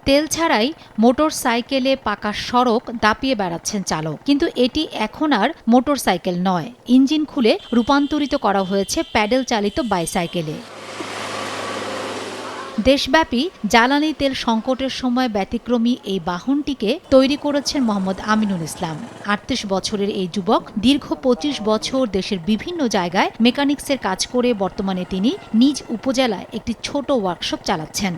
তেল ছাড়াই মোটর সাইকেলে পাকা সড়ক দাপিয়ে বেড়াচ্ছেন চালক। কিন্তু এটি এখন আর মোটর সাইকেল নয়, ইঞ্জিন খুলে রূপান্তরিত করা হয়েছে প্যাডেল চালিত বাইসাইকেলে। দেশব্যাপী জ্বালানি তেল সংকটের সময় ব্যতিক্রমী এই বাহনটিকে তৈরি করেছেন মোহাম্মদ আমিনুল ইসলাম। ৩৮ বছরের এই যুবক দীর্ঘ ২৫ বছর দেশের বিভিন্ন জায়গায় মেকানিক্সের কাজ করে বর্তমানে তিনি নিজ উপজেলায় একটি ছোট ওয়ার্কশপ চালাচ্ছেন।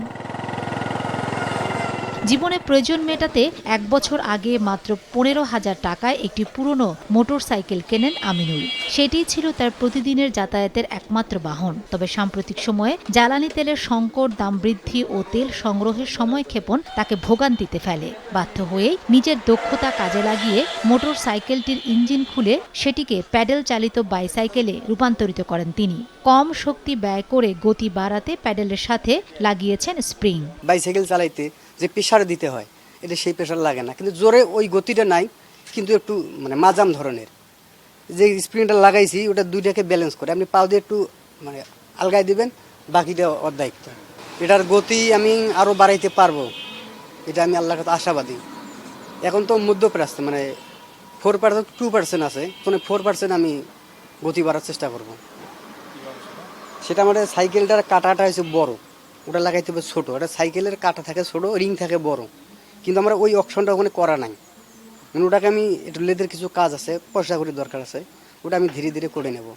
জীবনের প্রয়োজন মেটাতে ১ বছর আগে মাত্র ১৫,০০০ টাকায় একটি পুরনো মোটর সাইকেল কেনেন আমিনুল। সেটিই ছিল তার প্রতিদিনের যাতায়াতের একমাত্র বাহন। তবে সাম্প্রতিক সময়ে জ্বালানি তেলের সংকট, দাম বৃদ্ধি ও তেল সংগ্রহের সময়ক্ষেপণ তাকে ভোগান্তিতে ফেলে। বাধ্য হয়েই নিজের দক্ষতা কাজে লাগিয়ে মোটর সাইকেলটির ইঞ্জিন খুলে সেটিকে প্যাডেল চালিত বাইসাইকেলে রূপান্তরিত করেন তিনি। কম শক্তি ব্যয় করে গতি বাড়াতে প্যাডেলের সাথে লাগিয়েছেন স্প্রিং। বাইসাইকেল চালাইতে যে প্রেশার দিতে হয়, এটা সেই প্রেশার লাগে না, কিন্তু জোরে ওই গতিটা নাই, কিন্তু একটু মাঝাম ধরনের। যে স্প্রিংটা লাগাইছি ওটা দুইটাকে ব্যালেন্স করে আপনি পাও দিয়ে একটু আলগাই দিবেন, বাকিটা ওর দায়িত্ব। এটার গতি আমি আরও বাড়াইতে পারবো, এটা আমি আল্লাহর কাছে আশাবাদী। এখন তো মধ্যপ্রাচ্য 4% 2% আছে, 4% আমি গতি বাড়ার চেষ্টা করব। সেটা আমাদের সাইকেলটার কাঁটাটা হচ্ছে বড়, ওটা লাগাইতে হবে ছোটো। ওটা সাইকেলের কাঁটা থাকে ছোটো, রিং থাকে বড়, কিন্তু আমার ওই অপশনটা ওখানে করা নাই। ওটাকে আমি একটু লেদের কিছু কাজ আছে, পয়সা করে দরকার আছে, ওটা আমি ধীরে ধীরে করে নেব।